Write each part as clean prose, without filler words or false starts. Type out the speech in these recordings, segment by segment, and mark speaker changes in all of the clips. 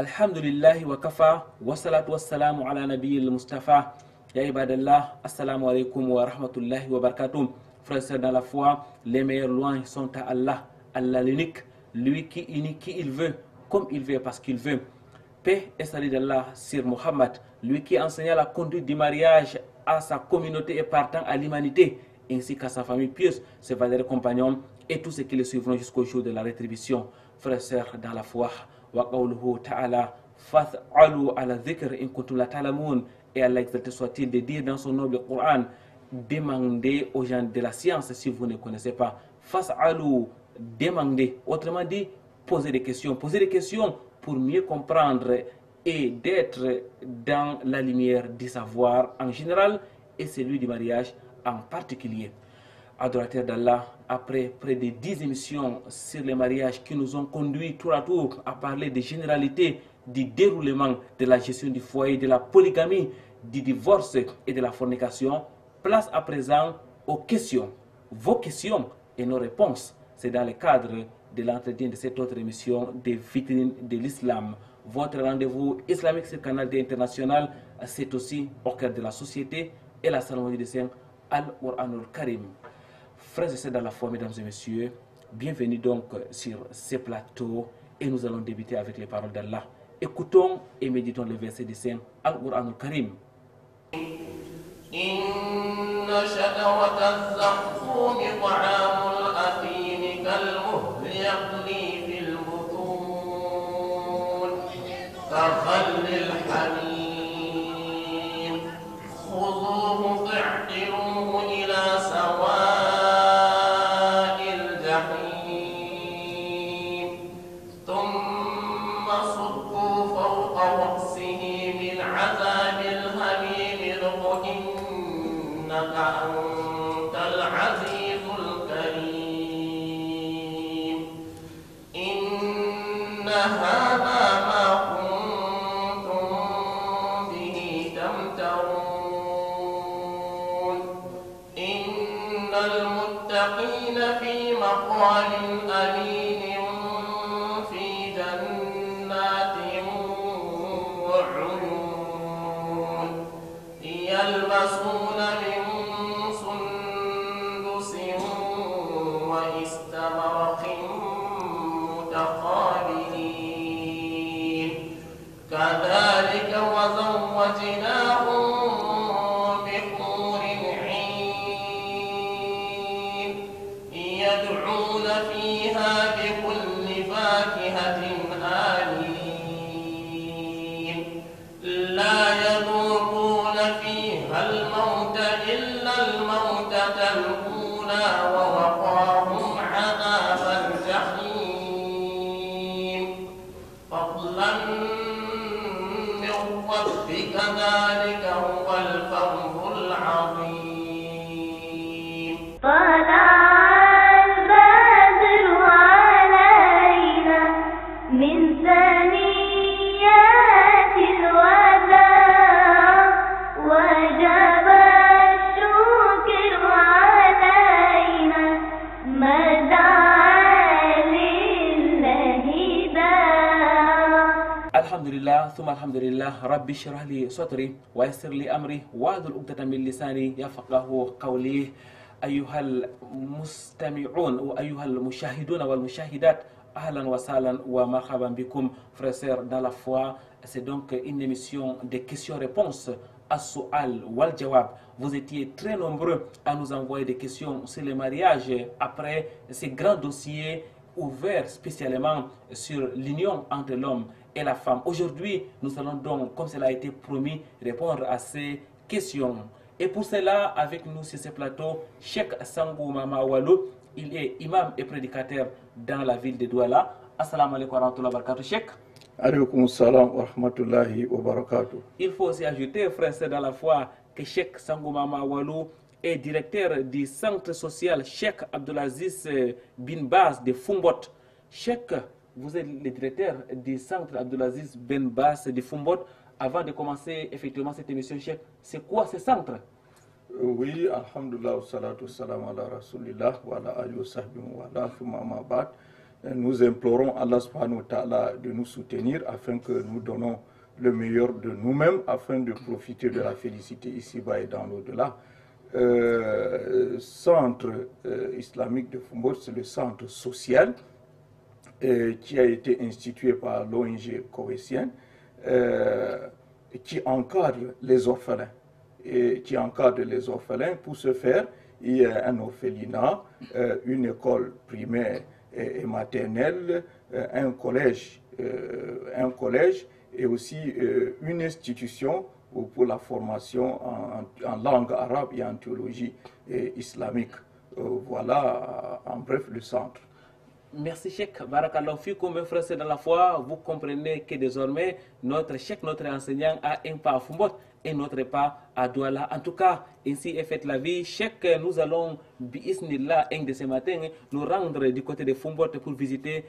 Speaker 1: Alhamdulillah wa kafa wa salatu wa salamu ala nabiyil Mustafa. Ya ibadallah, assalamu alaikum wa rahmatullahi wa barakatuh. Frères et sœurs dans la foi, les meilleures louanges sont à Allah, Allah l'unique, lui qui unit qui il veut, comme il veut, parce qu'il veut. Paix et salut d'Allah sur Muhammad, lui qui enseigna la conduite du mariage à sa communauté et partant à l'humanité, ainsi qu'à sa famille pieuse, ses valeureux compagnons et tous ceux qui le suivront jusqu'au jour de la rétribution. Frères et sœurs dans la foi, wa qawluhu ta'ala fas'alu ala dhikr in kuntum la ta'lamun, et Allah exalté soit-il de dire dans son noble Coran, demandez aux gens de la science si vous ne connaissez pas. Fas'alu, demandez, autrement dit, posez des questions pour mieux comprendre et d'être dans la lumière du savoir en général et celui du mariage en particulier. Adorateurs d'Allah, après près de 10 émissions sur les mariages qui nous ont conduits tour à tour à parler des généralités du déroulement de la gestion du foyer, de la polygamie, du divorce et de la fornication, place à présent aux questions, vos questions et nos réponses. C'est dans le cadre de l'entretien de cette autre émission des vitrines de l'islam. Votre rendez-vous islamique sur le canal international, c'est aussi au cœur de la société et la cérémonie de Saint Al-Qur'anul Karim. Frères et sœurs dans la foi, mesdames et messieurs, bienvenue donc sur ce plateau et nous allons débuter avec les paroles d'Allah. Écoutons et méditons les versets du Saint Al-Qur'anul Karim.
Speaker 2: Inna shajarata az-zaqqum ta'amul athim kal-muhl yaghli fil butun kafallil hamim khudhuhu fa'tiluhu ila sawa'il jahim thumma subbu fawqa ra'sihi min 'adhabil hamim إنك أنت العزيز الكريم إن هذا ما كنتم به تمترون إن المتقين في مقام أمين في جنات وعيون يلبسون من سندس واستبرق متقابلين كذلك وزوجناهم بحور عين يدعون فيها بكل فاكهة آمنين لا يذوقون فيها الموت إلا الموتة الأولى ووقاهم عذاب الجحيم فضلا من ربك ذلك هو الفوز العظيم
Speaker 3: طلع البدر علينا من ثنيات الوداع وجب الشكر علينا ما دعا لله داع.
Speaker 1: Alhamdulillah, thumma alhamdulillah, Rabbi shrah li sadri wa yassir li amri wahlul 'uqdatan min lisani yafqahu qawli. Ayyuhal mustami'un wa ayyuhal mushahidun wal mushahidat, ahlan wa sahlan wa marhaban bikum. Frères et sœurs dans la foi, c'est donc une émission de questions-réponses à Su'al wal Jawab. Vous étiez très nombreux à nous envoyer des questions sur le mariage après ces grands dossiers ouverts spécialement sur l'union entre l'homme et la femme. Aujourd'hui, nous allons donc, comme cela a été promis, répondre à ces questions. Et pour cela, avec nous sur ce plateau, Cheikh Sangou Mama Walou, il est imam et prédicateur dans la ville de Douala. Assalamu alaikum wa rahmatullahi wa barakatuh, Cheikh.
Speaker 4: Alaikum salam wa rahmatullahi wa barakatuh.
Speaker 1: Il faut aussi ajouter, frère, c'est dans la foi, que Cheikh Sangou Mama Walou est directeur du centre social Cheikh Abdelaziz Bin Baz de Fumbot. Cheikh, vous êtes le directeur du centre Abdelaziz Bin Baz de Fumbot. Avant de commencer effectivement cette émission, Cheikh, c'est quoi ce centre?
Speaker 4: Oui, alhamdulillah, salatu salam ala rasulillah wa ala alihi wa sahbihi wa ala thumma ma ba'd. Nous implorons Allah subhanahu wa ta'ala de nous soutenir afin que nous donnons le meilleur de nous-mêmes afin de profiter de la félicité ici-bas et dans l'au-delà. Centre islamique de Foumbot, c'est le centre social qui a été institué par l'ONG koweïtienne qui encadre les orphelins. Pour ce faire, il y a un orphelinat, une école primaire et maternelle, un collège et aussi une institution pour la formation en langue arabe et en théologie islamique. Voilà en bref le centre.
Speaker 1: Merci Cheikh Barakallahu Fikoum, mes frères dans la foi, vous comprenez que désormais notre Cheikh, notre enseignant a un pas à Foumbot et notre pas à Douala. En tout cas, ainsi est faite la vie. Cheikh, nous allons, bi'isnillah, un de ce matin, nous rendre du côté de Foumbot pour visiter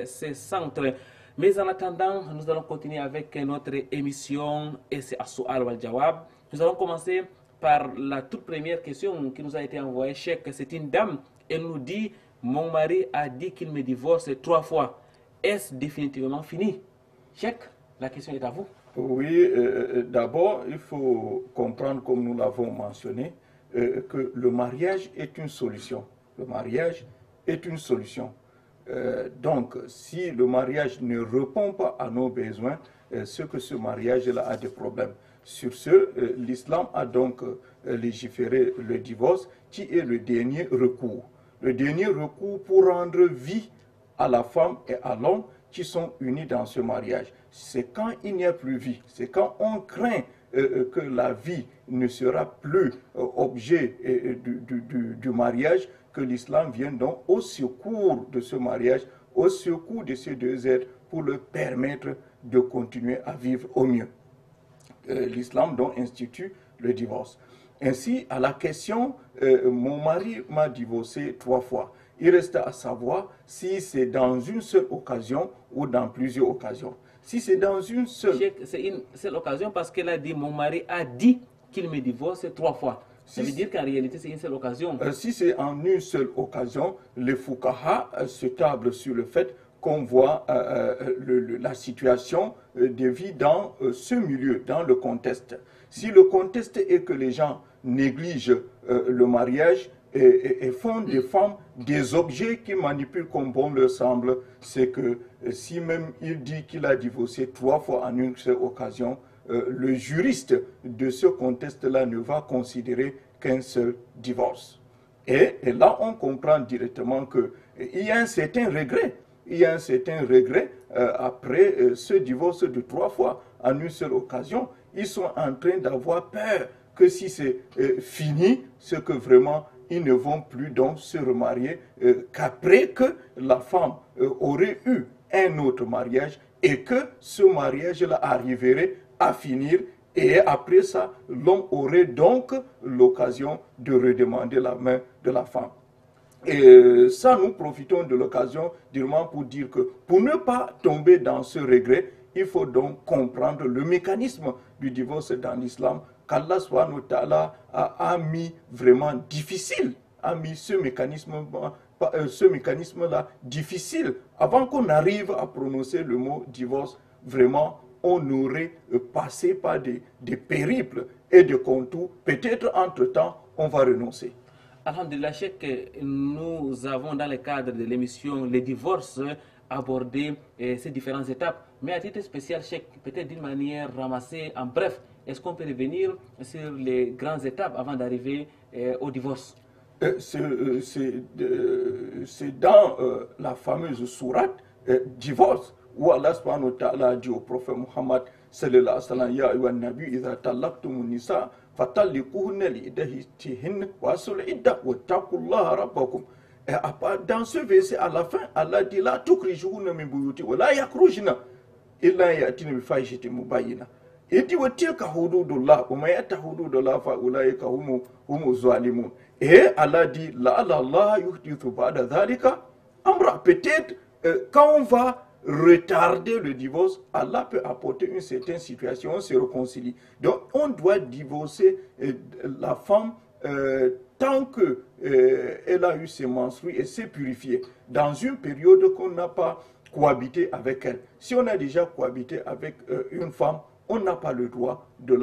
Speaker 1: ces centres. Mais en attendant, nous allons continuer avec notre émission et c'est As-Su'al wal Jawab. Nous allons commencer par la toute première question qui nous a été envoyée. Cheikh, c'est une dame, elle nous dit: mon mari a dit qu'il me divorce 3 fois. Est-ce définitivement fini? Cheikh, la question est à vous.
Speaker 4: Oui, d'abord, il faut comprendre, comme nous l'avons mentionné, que le mariage est une solution. Le mariage est une solution. Donc, si le mariage ne répond pas à nos besoins, c'est que ce mariage-là a des problèmes. Sur ce, l'islam a donc légiféré le divorce, qui est le dernier recours. Le dernier recours pour rendre vie à la femme et à l'homme qui sont unis dans ce mariage. C'est quand il n'y a plus vie, c'est quand on craint que la vie ne sera plus objet du mariage, que l'islam vient donc au secours de ce mariage, au secours de ces deux êtres pour leur permettre de continuer à vivre au mieux. L'islam donc institue le divorce. Ainsi, à la question, mon mari m'a divorcé 3 fois. Il reste à savoir si c'est dans une seule occasion ou dans plusieurs occasions. Si c'est dans une seule...
Speaker 1: C'est une seule occasion parce qu'elle a dit, mon mari a dit qu'il me divorce 3 fois. Ça veut dire qu'en réalité, c'est une seule occasion. Si
Speaker 4: c'est en une seule occasion, les Fuqaha se tablent sur le fait qu'on voit la situation de vie dans ce milieu, dans le contexte. Si le contexte est que les gens négligent le mariage et font des femmes des objets qu'ils manipulent comme bon leur semble, c'est que si même il dit qu'il a divorcé 3 fois en une seule occasion, le juriste de ce contexte-là ne va considérer qu'un seul divorce. Et là, on comprend directement qu'il y a un certain regret. Il y a un certain regret après ce divorce de 3 fois en une seule occasion. Ils sont en train d'avoir peur que si c'est fini, c'est que vraiment ils ne vont plus donc se remarier qu'après que la femme aurait eu un autre mariage et que ce mariage-là arriverait à finir et après ça, l'homme aurait donc l'occasion de redemander la main de la femme. Et ça, nous profitons de l'occasion durement pour dire que pour ne pas tomber dans ce regret, il faut donc comprendre le mécanisme du divorce dans l'islam qu'Allah subhanahu wa ta'ala a mis vraiment difficile, a mis ce mécanisme-là difficile. Avant qu'on arrive à prononcer le mot divorce, vraiment, on aurait passé par des périples et des contours. Peut-être entre-temps, on va renoncer.
Speaker 1: Alhamdulillah, Cheikh, nous avons dans le cadre de l'émission Les divorces abordé ces différentes étapes. Mais à titre spécial, Cheikh, peut-être d'une manière ramassée en bref, est-ce qu'on peut revenir sur les grandes étapes avant d'arriver au divorce?
Speaker 4: C'est dans la fameuse sourate divorce où Allah subhanahu wa ta'ala a dit au prophète Muhammad sallallahu alayhi wa sallam: Ya ayyuhan nabi idha talaqtumun nisa fatalliquhunna li'iddatihinna wa asul idda wattaqullaha rabbakum. Dans ce verset, à la fin, Allah dit: La tukrijuhunna min buyuti wa la yakhrujna illa yatina bi fahishatin mubayyina. Il dit: Wa tilka hududullah wa ma yata hududullah fa ulaika humu zalimun. Et Allah dit: La Allah yuhdithu ba'da dhalika amra. Peut-être quand on va retarder le divorce, Allah peut apporter une certaine situation, on se réconcilie. Donc on doit divorcer la femme tant qu'elle a eu ses menstrues et s'est purifiée, dans une période qu'on n'a pas cohabité avec elle. Si on a déjà cohabité avec une femme, on n'a pas le droit de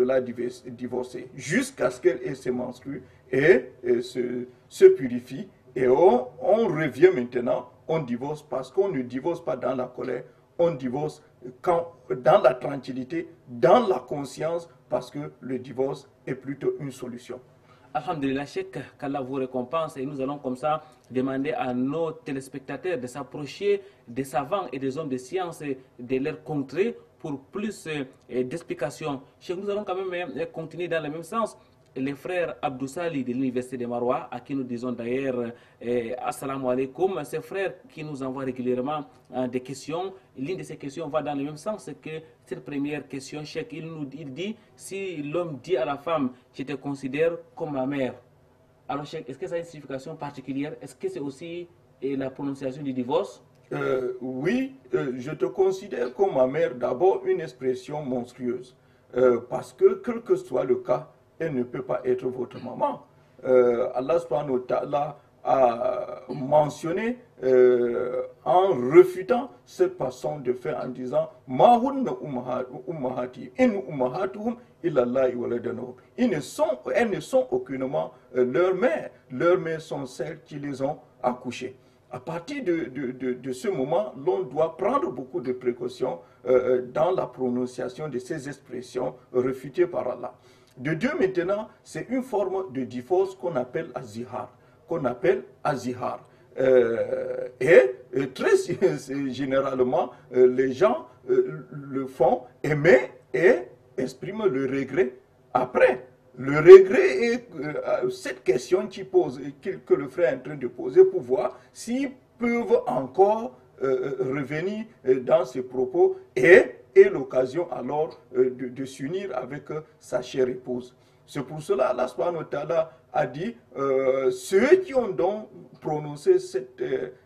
Speaker 4: la divorcer jusqu'à ce qu'elle ait ses menstrues et se purifie. Et on revient maintenant, on divorce parce qu'on ne divorce pas dans la colère, on divorce dans la tranquillité, dans la conscience, parce que le divorce est plutôt une solution.
Speaker 1: Alhamdulillah, Cheikh, qu'Allah vous récompense. Et nous allons comme ça demander à nos téléspectateurs de s'approcher des savants et des hommes de science de leur contrée pour plus d'explications. Cheikh, nous allons quand même continuer dans le même sens. Les frères Abdou Sali de l'Université de Maroua, à qui nous disons d'ailleurs Assalamu alaikum, ces frères qui nous envoient régulièrement des questions. L'une de ces questions va dans le même sens que cette première question. Cheikh, il dit, si l'homme dit à la femme, je te considère comme ma mère. Alors Cheikh, est-ce que ça a une signification particulière? Est-ce que c'est aussi la prononciation du divorce?
Speaker 4: Oui, je te considère comme ma mère, d'abord une expression monstrueuse. Parce que, quel que soit le cas, elle ne peut pas être votre maman. Allah subhanahu wa ta'ala a mentionné en refutant cette façon de faire en disant Ma hunna ummahati in ummahatuhum illallahi waladanahu. Elles ne sont aucunement leurs mères. Leurs mères sont celles qui les ont accouchées. À partir de ce moment, l'on doit prendre beaucoup de précautions dans la prononciation de ces expressions refutées par Allah. De deux, maintenant, c'est une forme de divorce qu'on appelle azihar. Et très généralement, les gens le font aimer et expriment le regret après. Le regret est cette question que le frère est en train de poser pour voir s'ils peuvent encore revenir dans ses propos et l'occasion alors de s'unir avec sa chère épouse. C'est pour cela Allah subhanahu wa ta'ala a dit ceux qui ont donc prononcé cette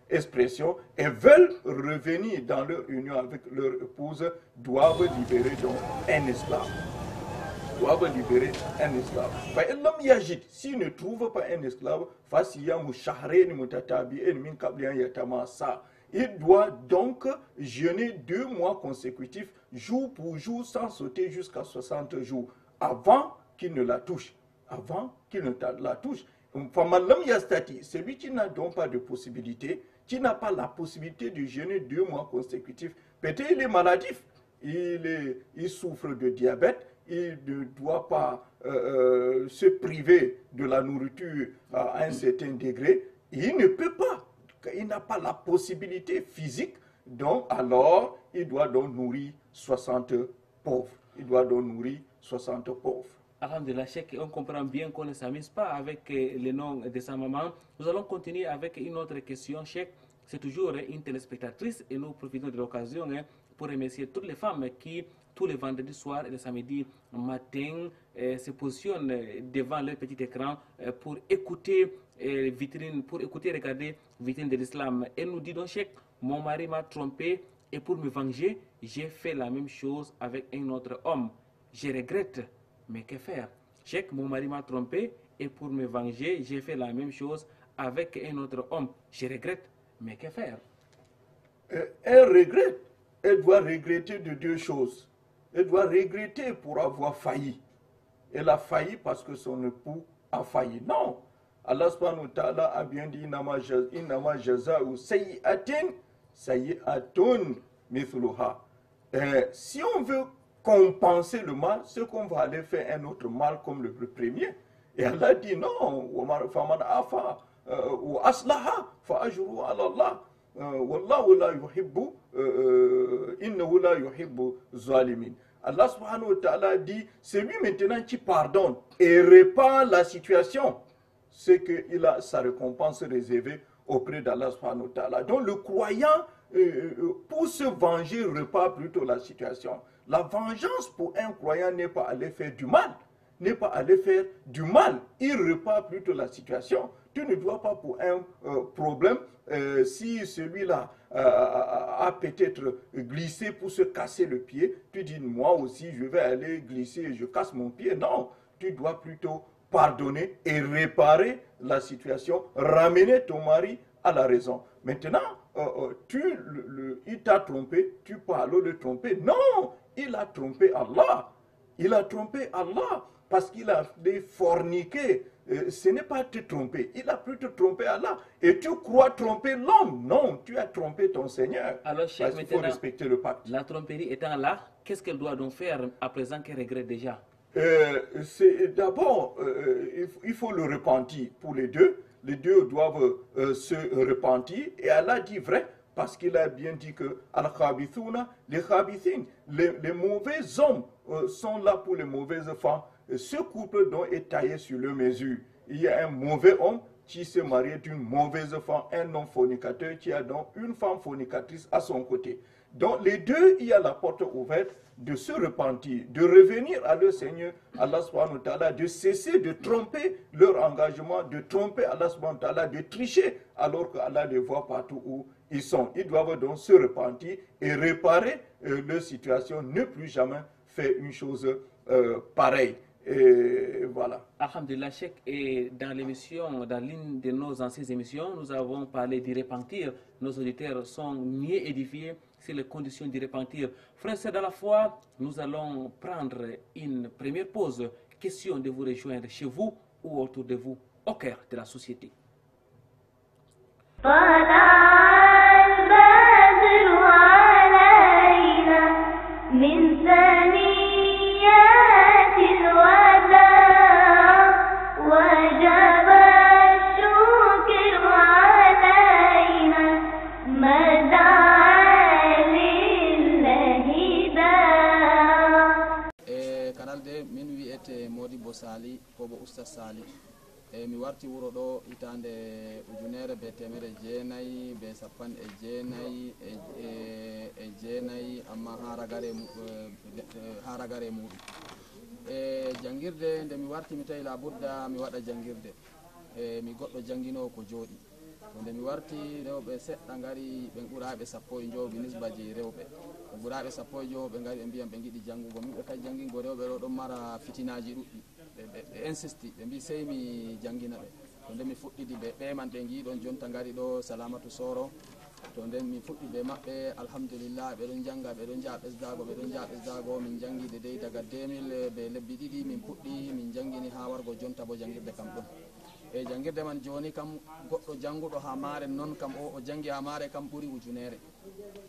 Speaker 4: expression et veulent revenir dans leur union avec leur épouse doivent libérer donc un esclave. S'ils ne trouvent pas un esclave, il doit donc jeûner 2 mois consécutifs, jour pour jour, sans sauter jusqu'à 60 jours, avant qu'il ne la touche. Celui qui n'a donc pas de possibilité, qui n'a pas la possibilité de jeûner 2 mois consécutifs, peut-être il est maladif, il souffre de diabète, il ne doit pas se priver de la nourriture à un certain degré, il ne peut pas. Il n'a pas la possibilité physique, donc alors il doit donc nourrir 60 pauvres.
Speaker 1: Alhamdulillah, Cheikh, on comprend bien qu'on ne s'amuse pas avec le nom de sa maman. Nous allons continuer avec une autre question, Cheikh. C'est toujours une téléspectatrice et nous profitons de l'occasion pour remercier toutes les femmes qui, tous les vendredis soirs et les samedis matin, se positionnent devant leur petit écran pour écouter regarder Vitrine de l'Islam. Elle nous dit donc, Cheikh, mon mari m'a trompé et pour me venger, j'ai fait la même chose avec un autre homme. Je regrette, mais que faire? Cheikh, mon mari m'a trompé et pour me venger, j'ai fait la même chose avec un autre homme. Je regrette, mais que faire?
Speaker 4: Elle regrette. Elle doit regretter de 2 choses. Elle doit regretter pour avoir failli. Elle a failli parce que son époux a failli. Non. Allah subhanahu wa ta'ala a bien dit Innama jaza'u sayyi'atin sayyi'atun mithluha. Si on veut compenser le mal, c'est qu'on va aller faire un autre mal comme le premier. Et Allah dit non. Faman afa wa aslaha fa ajru ala Allah. Wallahu la yuhibbu innahu la yuhibbu zalimin. Allah subhanahu wa ta'ala dit c'est lui maintenant qui pardonne et répare la situation. C'est qu'il a sa récompense réservée auprès d'Allah subhanahu wa ta'ala. Donc le croyant, pour se venger, répare plutôt la situation. La vengeance pour un croyant n'est pas aller faire du mal. Il répare plutôt la situation. Tu ne dois pas pour un problème, si celui-là a peut-être glissé pour se casser le pied, tu dis moi aussi je vais aller glisser et je casse mon pied. Non, tu dois plutôt pardonner et réparer la situation, ramener ton mari à la raison. Maintenant, il t'a trompé, tu parles de tromper. Non, il a trompé Allah. Il a trompé Allah parce qu'il a forniqué. Ce n'est pas te tromper, il a pu te tromper Allah. Et tu crois tromper l'homme. Non, tu as trompé ton Seigneur.
Speaker 1: Alors, Cheikh,
Speaker 4: il faut respecter le pacte.
Speaker 1: La tromperie étant là, qu'est-ce qu'elle doit donc faire à présent qu'elle regrette déjà?
Speaker 4: D'abord, il faut le repentir pour les deux. Les deux doivent se repentir. Et Allah dit vrai, parce qu'il a bien dit que Al-Khabithuna, les mauvais hommes sont là pour les mauvaises femmes. Ce couple dont est taillé sur le mesure. Il y a un mauvais homme qui s'est marié d'une mauvaise femme, un homme fornicateur qui a donc une femme fornicatrice à son côté. Donc les deux, il y a la porte ouverte de se repentir, de revenir à leur Seigneur, Allah subhanahu wa ta'ala, de cesser de tromper leur engagement, de tromper Allah subhanahu wa ta'ala, de tricher alors qu'Allah les voit partout où ils sont. Ils doivent donc se repentir et réparer leur situation, ne plus jamais faire une chose pareille. Et voilà.
Speaker 1: Alhamdulillah, Cheikh, et dans l'émission, dans l'une de nos anciennes émissions, nous avons parlé du repentir. Nos auditeurs sont mieux édifiés sur les conditions du repentir. Frères, c'est dans la foi, nous allons prendre une première pause. Question de vous rejoindre chez vous ou autour de vous, au cœur de la société.
Speaker 5: Sali ko bo usta Sali mi warti wuro ɗo hitande ujunere be temere jeenayi be sappan e jeenayi amma ha ragare muɗum jangirde nde mi warti mi tawi la budda mi waɗa jangirde mi goɗɗo janginowo ko jooɗi to nde mi warti rewɓe seɗɗa ngari ɓen ɓuraɓe sappo e jowo binisba jeyi rewɓe ɓuraɓe sappo e jowo ɓe ngari ɓe mbiyam ɓe giɗi jangugo min ɓe kadi jangingo rewɓe ɗo ɗon mara fitinaji ɗuɗɗi ɓe insisti ɓe mbi sey mi jangina ɓe to nden mi fuɗɗidi ɓe ɓeman ɓe giɗon jonta ngari ɗo Salamatu Soro to nden mi fuɗɗi ɓe maɓɓe alhamdulillah ɓeɗon janga ɓeɗon jaa ɓesdago min jangide dey daga 2000 ɓe lebbi ɗiɗi min puɗɗi min jangini ha wargo jonta bo jangirde kam ɗon e jangirde man joni kam goɗɗo janguɗo ha maare noon kam o jangi ha maare kam ɓuuri ujunere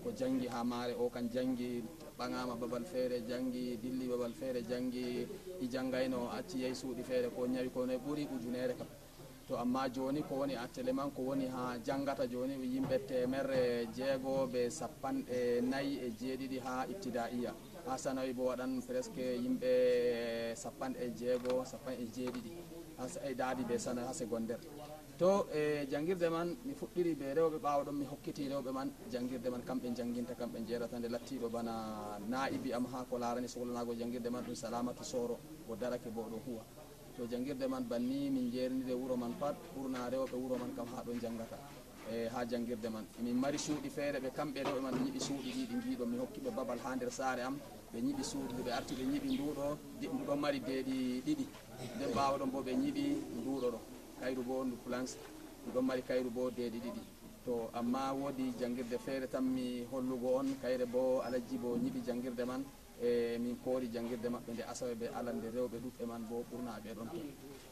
Speaker 5: ko jangi ha maare o kan jangi ɓagama babal feere jangi dilli babal feere jangi i jangayno acci yeyi suuɗi feere ko ñawi ko noy ɓuuri ujunere kam to amma joni ko woni attele man ko woni ha jangata joni yimɓe 154 ha ibtidaiya ha sanawi bo waɗan presque yimɓe 60 e daadi ɓe sana ha secondaire to jangirde man mi fuɗɗiri ɓe rewɓe ɓawa ɗon mi hokkiti rewɓe man jangirde man kamɓe janginta kamɓe jeerata nde lattiɗo bana naibi am ha ko larani sohlanago jangirde man ɗum Salamatu Soro o darake bo ɗo huwa to jangirde man banni min jeernide wuro man pat ɓurna rewɓe wuro man kam ha ɗon jangata ha jangirde man min mari suuɗi feere ɓe kamɓe rewɓe man ñiɓi suuɗi ɗiɗi jiiɗo mi hokkiɓe babal ha nder saare am ɓe ñiɓi suuɗi ɓe arti ɓe ñiɓi nduɗo mari deeɗi ɗiɗi nden ɓawa ɗon bo ɓe ñiɓi nduɗo ɗo kayru bo ndu plance ɗum ɗon mari kayru bo deeɗi ɗiɗi to amma woodi jangirde feere tan mi hollugo on kayre bo alajji bo ñiɓi jangirde man e min koori jangirde maɓɓe nde asawe ɓe alande rewɓe ɗuɓɓe man bo ɓurna ɓe ɗon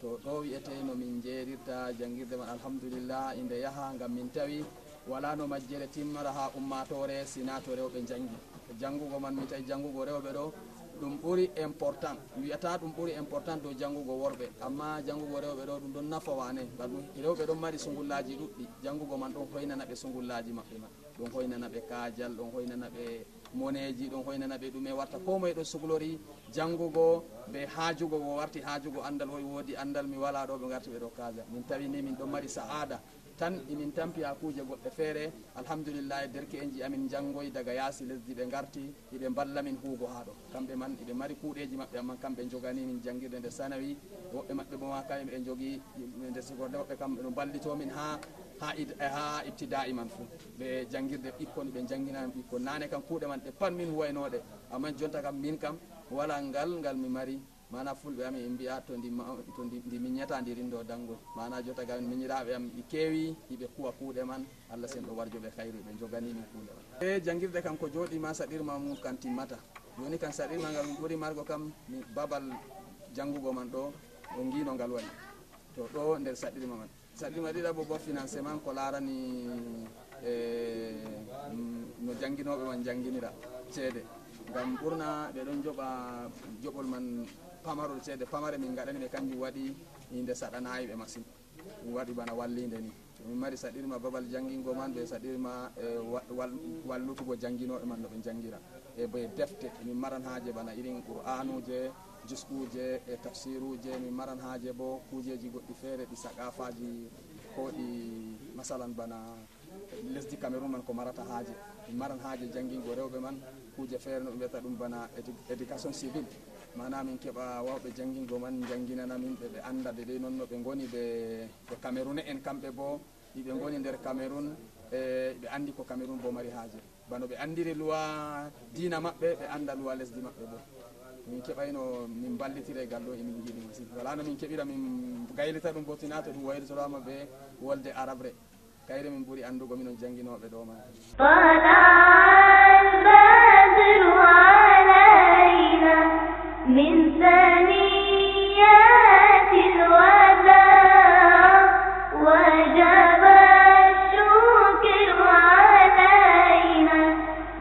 Speaker 5: to ɗo wiyete no min jeerirta jangirde man alhamdulillah inde yaaha ngam min tawi wala no majjere timmara ha ummatore sina to rewɓe jangi jangugo man mi tawi jangugo rewɓe ɗo ɗum ɓuri important mi wiyata ɗum ɓuri important dow jangugo worɓe amma jangugo rewɓe ɗo ɗum ɗon nafa wane ɗum rewɓe ɗon mari sungullaji ɗuɗɗi jangugo man ɗon hoynana ɓe sungullaji maɓɓe man ɗon hoynana ɓe kajal ɗon hoynana ɓe moneji ɗon hoynana ɓe ɗume warta ko moye ɗo suglori jangugo ɓe haajugo wo warti haajugo andal hoy woodi andal mi wala ɗo ɓe garti ɓe ɗo kaja min tawi ni min ɗon mari sa'ada tan imin tampi ha kuuje goɗɗe feere alhamdulillah derke en ji amin jangoy daga yaasi lesdi ɓe garti iɓe mballa min huugo ha ɗo kamɓe man iɓe mari kuuɗeji maɓɓe amma kamɓe jogani min jangirde nde sanawi woɓɓe maɓɓe bo ma kam ɓe jogui nde sigorde woɓɓe kam ɓe ballitomin ha ibtida'i man fuu ɓe jangirde ɓikkon ɓe jangginami ɓikkon nane kam kuuɗe man ɗe pat min huwaynoɗe amma jonta kam min kam wala ngal mi mari mana fulɓe am e mbiya to ndi miññata ndirin ɗo dangol mana jota ga miñiraɓe am ɗi keewi hiɓe kuwa kuuɗe man allah sen ɗo warjoɓe hayru ɓe joganimi kuuɗe man e jangguirde kam ko jooɗima saɗirma mum kan timmata joni kan saɗirma ngal ɓuuri margo kam babal janngugo man ɗo o guino ngal waɗi to ɗo nder saɗirma man saɗirma ɗiɗaɓo bo financement ko larani no janguinoɓe man janguinira ceede ngam ɓurna ɓe ɗon joɓa joɓol man pamarol ceede pamare min gaɗani ɓe kanjum waɗi inde saɗanayi ɓe masine ɗum waɗi bana wallide ni min mari saɗirma babal jangingo man ɓe saɗirma wallutugo janguinoɓe man no ɓe jangira e boye defte min maran haaje bana irin qur'anuje juskuje e tafsiruje min maran haaje bo kujeji goɗɗi feere ɗi saqafaji ko ɗi masalan bana lesdi Cameroun man ko marata haaje min maran haaje jangingo rewɓe man kuje feere no ɓe mbiyata ɗum bana éducation civile mana min keɓa wawɓe jangingo man janginana min ɓe anda de noon no ɓe goni ɓe Camerounais en kamɓe bo ɗiɓe goni nder Cameroun ɓe andi ko Cameroun bo mari haaje bano ɓe andiri loi dina maɓɓe ɓe anda loi lesdi maɓɓe bo min keɓayno min ballitire gal ɗo emin jiiɗi masine wala no min keɓira min gaylita ɗum bo tina to ɗum waylitorama ɓe wolde arabre kayre min ɓuuri andugo minon janguinoɓe ɗo man
Speaker 3: من ثنيات الوداع وجب الشكر علينا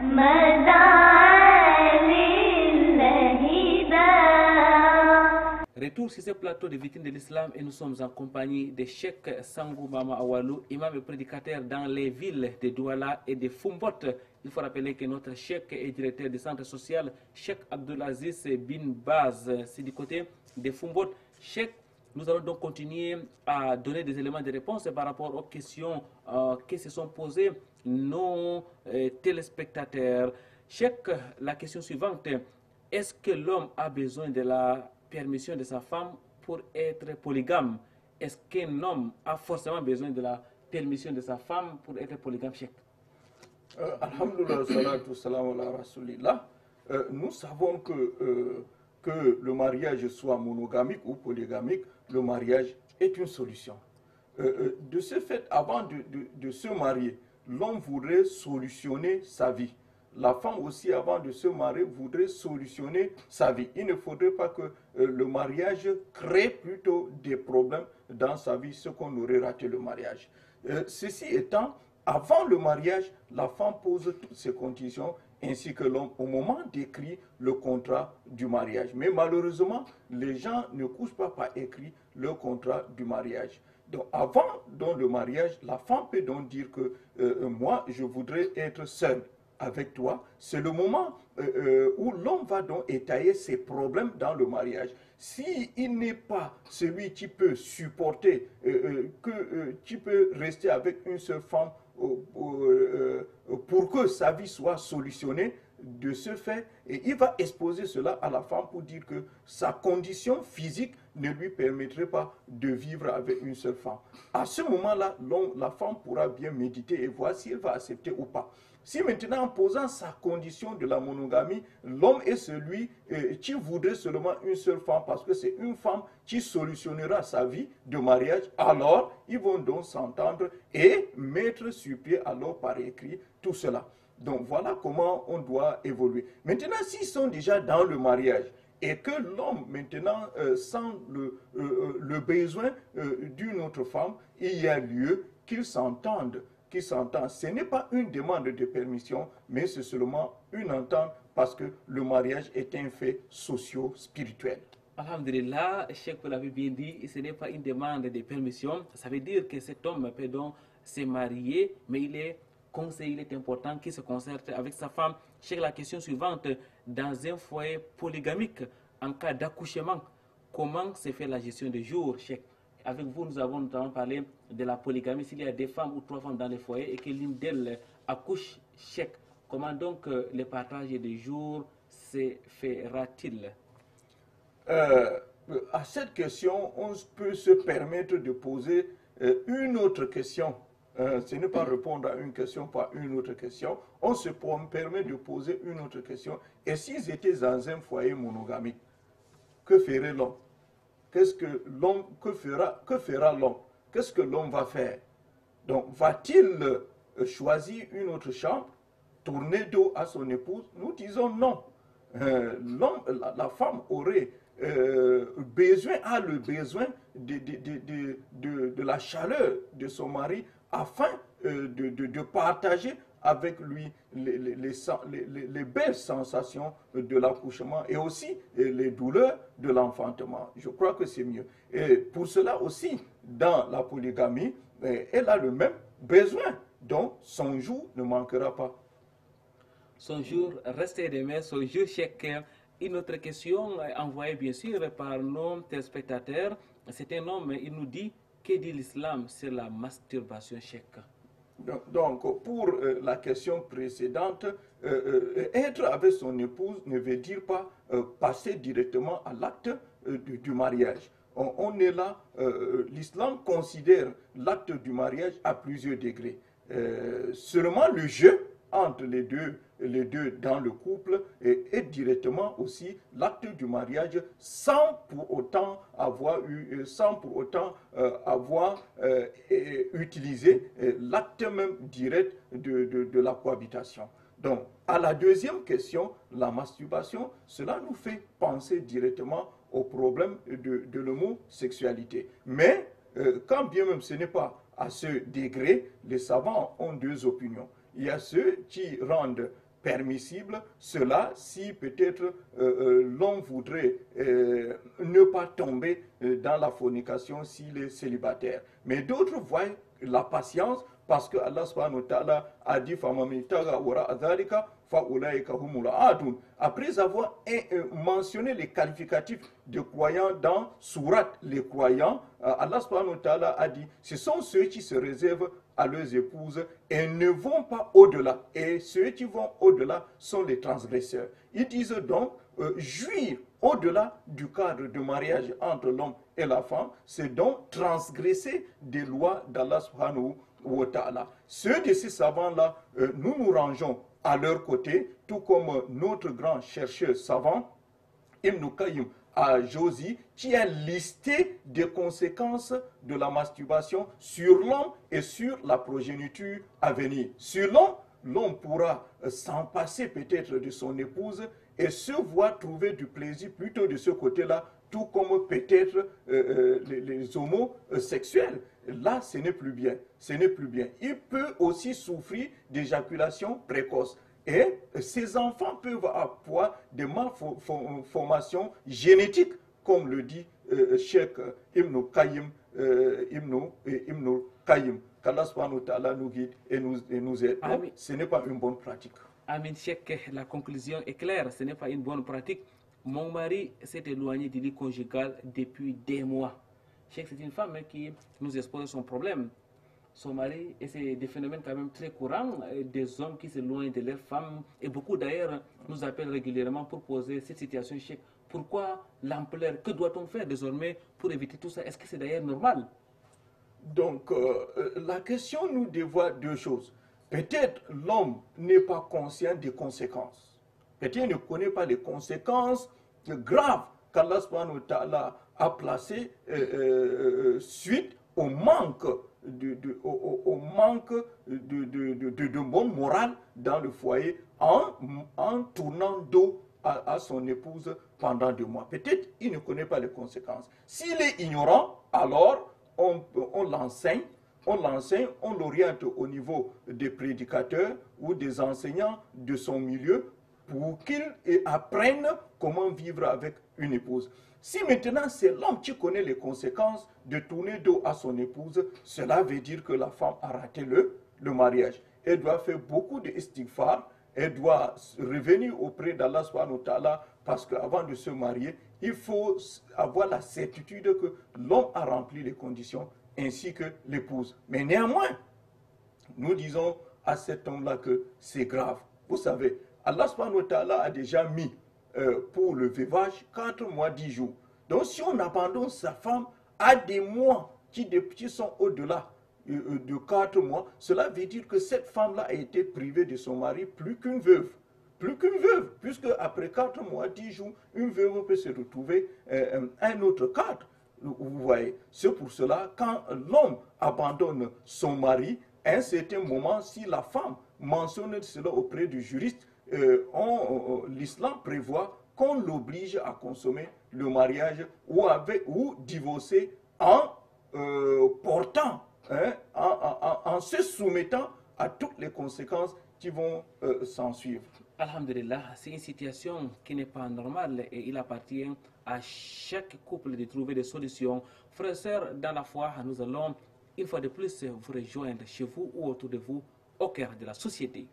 Speaker 3: ما دعا لله داع.
Speaker 1: Retour sur ce plateau de vitrine de l'islam et nous sommes en compagnie de Cheikh Sangou Mama Awalou, imam et prédicateur dans les villes de Douala et de Fumbot. Il faut rappeler que notre cheikh est directeur du centre social, Cheikh Abdulaziz Bin Baz. C'est du côté de Fumbot. Cheikh, nous allons donc continuer à donner des éléments de réponse par rapport aux questions qui se sont posées nos téléspectateurs. Cheikh, la question suivante, est-ce que l'homme a besoin de la permission de sa femme pour être polygame? Est-ce qu'un homme a forcément besoin de la permission de sa femme pour être polygame, Cheikh?
Speaker 4: Alhamdulillah, salatu salam ala rasulillah. Nous savons que le mariage soit monogamique ou polygamique, le mariage est une solution. De ce fait, avant de se marier, l'homme voudrait solutionner sa vie. La femme aussi, avant de se marier, voudrait solutionner sa vie. Il ne faudrait pas que le mariage crée plutôt des problèmes dans sa vie, ce qu'on aurait raté le mariage. Ceci étant, avant le mariage, la femme pose toutes ses conditions ainsi que l'homme au moment d'écrire le contrat du mariage. Mais malheureusement, les gens ne couchent pas par écrit le contrat du mariage. Donc avant le mariage, la femme peut donc dire que moi, je voudrais être seule avec toi. C'est le moment où l'homme va donc étayer ses problèmes dans le mariage. S'il n'est pas celui qui peut supporter, qui peut rester avec une seule femme pour que sa vie soit solutionnée, de ce fait, et il va exposer cela à la femme pour dire que sa condition physique ne lui permettrait pas de vivre avec une seule femme. À ce moment-là, la femme pourra bien méditer et voir si elle va accepter ou pas. Si maintenant, en posant sa condition de la monogamie, l'homme est celui qui voudrait seulement une seule femme parce que c'est une femme qui solutionnera sa vie de mariage, alors ils vont donc s'entendre et mettre sur pied alors par écrit tout cela. Donc voilà comment on doit évoluer. Maintenant, s'ils sont déjà dans le mariage et que l'homme maintenant sent le besoin d'une autre femme, il y a lieu qu'ils s'entendent. Ce n'est pas une demande de permission, mais c'est seulement une entente parce que le mariage est un fait socio-spirituel.
Speaker 1: Alhamdulillah, Cheikh, vous l'avez bien dit, ce n'est pas une demande de permission. Ça veut dire que cet homme peut donc se marier, mais il est conseillé, il est important qu'il se concerte avec sa femme. Cheikh, la question suivante, dans un foyer polygamique, en cas d'accouchement, comment se fait la gestion des jours, Cheikh? Avec vous, nous avons notamment parlé de la polygamie. S'il y a des femmes ou 3 femmes dans le foyer et que l'une d'elles accouche, Cheikh, comment donc le partage des jours se fera-t-il?
Speaker 4: À cette question, on peut se permettre de poser une autre question. Ce n'est pas répondre à une question par une autre question. On se permet de poser une autre question. Et s'ils étaient dans un foyer monogamique, que ferait l'homme? Qu'est-ce que l'homme, que fera l'homme? Qu'est-ce que l'homme va faire? Donc, va-t-il choisir une autre chambre, tourner dos à son épouse? Nous disons non. L'homme, la femme aurait a le besoin de la chaleur de son mari afin de partager avec lui les belles sensations de l'accouchement et aussi les douleurs de l'enfantement. Je crois que c'est mieux. Et pour cela aussi, dans la polygamie, elle a le même besoin. Donc, son jour ne manquera pas.
Speaker 1: Son jour reste demain, son jour chacun. Une autre question envoyée bien sûr par nos téléspectateurs. C'est un homme, il nous dit, que dit l'islam sur la masturbation chèque?
Speaker 4: Donc, pour la question précédente, être avec son épouse ne veut dire pas passer directement à l'acte du mariage. On est là, l'islam considère l'acte du mariage à plusieurs degrés. Seulement le jeu entre les deux dans le couple est directement aussi l'acte du mariage sans pour autant avoir utilisé l'acte même direct de la cohabitation. Donc, à la deuxième question, la masturbation, cela nous fait penser directement au problème de l'homosexualité. Mais, quand bien même ce n'est pas à ce degré, les savants ont deux opinions. Il y a ceux qui rendent permissible cela si peut-être l'on voudrait ne pas tomber dans la fornication s'il est célibataire. Mais d'autres voient la patience parce que Allah subhanahu wa ta'ala a dit après avoir mentionné les qualificatifs de croyants dans Surat les croyants, Allah subhanahu wa ta'ala a dit ce sont ceux qui se réservent à leurs épouses et ne vont pas au-delà. Et ceux qui vont au-delà sont les transgresseurs. Ils disent donc jouir au-delà du cadre de mariage entre l'homme et la femme, c'est donc transgresser des lois d'Allah subhanahu wa ta'ala. Ceux de ces savants-là, nous nous rangeons à leur côté, tout comme notre grand chercheur savant, Ibn Qayyim à Jauzi, qui a listé des conséquences de la masturbation sur l'homme et sur la progéniture à venir. Sur l'homme, l'homme pourra s'en passer peut-être de son épouse et se voir trouver du plaisir plutôt de ce côté-là, tout comme peut-être les homosexuels. Là, ce n'est plus bien. Ce n'est plus bien. Il peut aussi souffrir d'éjaculation précoce. Et ces enfants peuvent avoir des malformations génétiques, comme le dit Cheikh Ibn Qayyim, qu'Allah subhanahu wa ta'ala nous guide et nous aide. Donc, ce n'est pas une bonne pratique.
Speaker 1: Amin Cheikh, la conclusion est claire, ce n'est pas une bonne pratique. Mon mari s'est éloigné du lit conjugal depuis des mois. Cheikh, c'est une femme qui nous expose son problème. Son mari, et c'est des phénomènes quand même très courants, des hommes qui s'éloignent de leurs femmes, et beaucoup d'ailleurs nous appellent régulièrement pour poser cette situation. Cheikh, pourquoi l'ampleur? Que doit-on faire désormais pour éviter tout ça? Est-ce que c'est d'ailleurs normal?
Speaker 4: Donc, la question nous dévoile deux choses. Peut-être l'homme n'est pas conscient des conséquences. Peut-être il ne connaît pas les conséquences graves qu'Allah subhanahu wa ta'ala a placées suite au manque de bonne morale dans le foyer en tournant dos à son épouse pendant 2 mois. Peut-être il ne connaît pas les conséquences. S'il est ignorant, alors on l'enseigne, on l'oriente au niveau des prédicateurs ou des enseignants de son milieu pour qu'il apprenne comment vivre avec une épouse. Si maintenant c'est l'homme qui connaît les conséquences de tourner dos à son épouse, cela veut dire que la femme a raté le mariage. Elle doit faire beaucoup de istighfar, elle doit revenir auprès d'Allah subhanahu wa ta'ala parce qu'avant de se marier, il faut avoir la certitude que l'homme a rempli les conditions ainsi que l'épouse. Mais néanmoins, nous disons à cet homme-là que c'est grave. Vous savez, Allah subhanahu wa ta'ala a déjà mis pour le veuvage 4 mois 10 jours. Donc si on abandonne sa femme à des mois qui sont au-delà de 4 mois, cela veut dire que cette femme-là a été privée de son mari plus qu'une veuve. plus qu'une veuve, puisque après 4 mois, 10 jours, une veuve peut se retrouver un autre cadre. Vous voyez, c'est pour cela, quand l'homme abandonne son mari, à un certain moment, si la femme mentionne cela auprès du juriste, l'islam prévoit qu'on l'oblige à consommer le mariage ou divorcer en portant, en se soumettant à toutes les conséquences qui vont s'en suivre.
Speaker 1: Alhamdulillah, c'est une situation qui n'est pas normale et il appartient à chaque couple de trouver des solutions. Frères et sœurs, dans la foi, nous allons une fois de plus vous rejoindre chez vous ou autour de vous, au cœur de la société.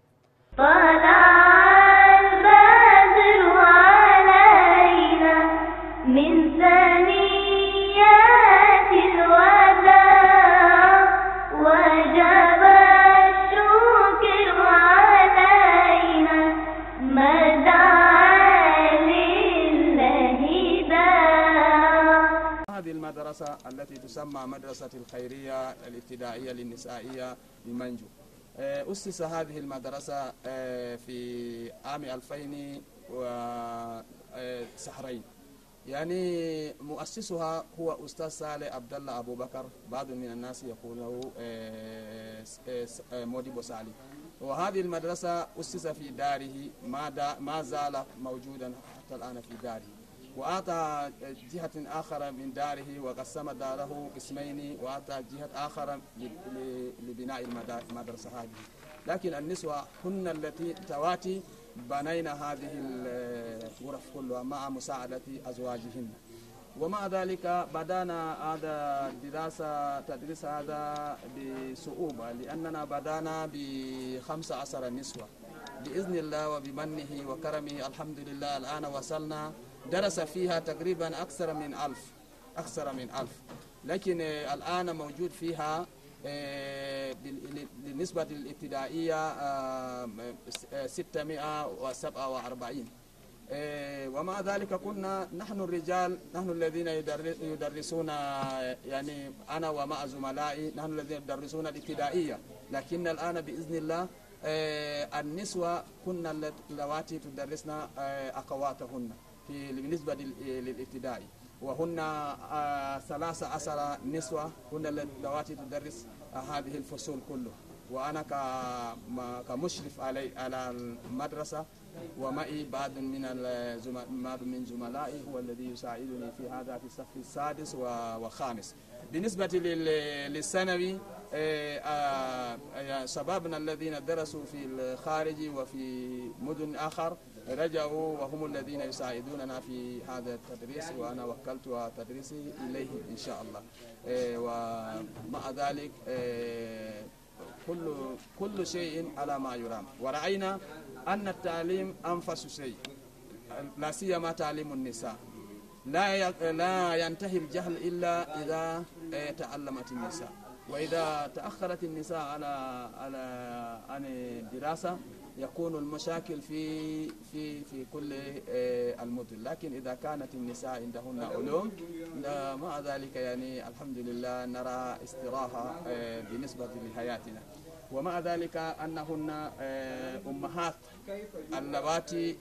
Speaker 5: هذه المدرسة التي تسمى مدرسة الخيرية الابتدائية للنسائية بمنجو. أسس هذه المدرسة في عام 2000 وسحرين. يعني مؤسسها هو أستاذ صالح عبد الله أبو بكر، بعض من الناس يقوله موديبو صالح. وهذه المدرسة أسس في داره، ما زال موجودا حتى الآن في داره، وأعطى جهة آخر من داره وقسم داره قسمين وأعطى جهة آخر لبناء المدرسة هذه. لكن النسوة هن التي تواتي بنينا هذه الغرف كلها مع مساعدة أزواجهن. ومع ذلك بدأنا هذا تدريس هذا بصعوبة، لأننا بدأنا ب15 نسوة بإذن الله وبمنه وكرمه. الحمد لله الآن وصلنا درس فيها تقريبا أكثر من 1000. لكن الآن موجود فيها بالنسبة للابتدائية 647. ومع ذلك كنا نحن الرجال، نحن الذين يدرسون، يعني أنا ومع زملائي نحن الذين يدرسون الابتدائية. لكن الآن بإذن الله النسوة كنا اللواتي تدرسنا أخواتهن بالنسبة للابتدائي، وهن 13 نسوة هن اللواتي تدرس هذه الفصول كله. وأنا كمشرف على المدرسة، ومعي بعض من زملائي هو الذي يساعدني في هذا في الصف السادس والخامس. بالنسبة للثانوي، شبابنا الذين درسوا في الخارج وفي مدن آخر رجعوا وهم الذين يساعدوننا في هذا التدريس، وأنا وكلت تدريسي إليهم إن شاء الله. ومع ذلك كل شيء على ما يرام، ورأينا أن التعليم أنفس شيء، لا سيما تعليم النساء. لا ينتهي الجهل إلا إذا تعلمت النساء، وإذا تأخرت النساء عن الدراسة يكون المشاكل في كل المدن. لكن إذا كانت النساء عندهن علوم مع ذلك يعني الحمد لله نرى استراحة بالنسبة لحياتنا. ومع ذلك أنهن أمهات اللواتي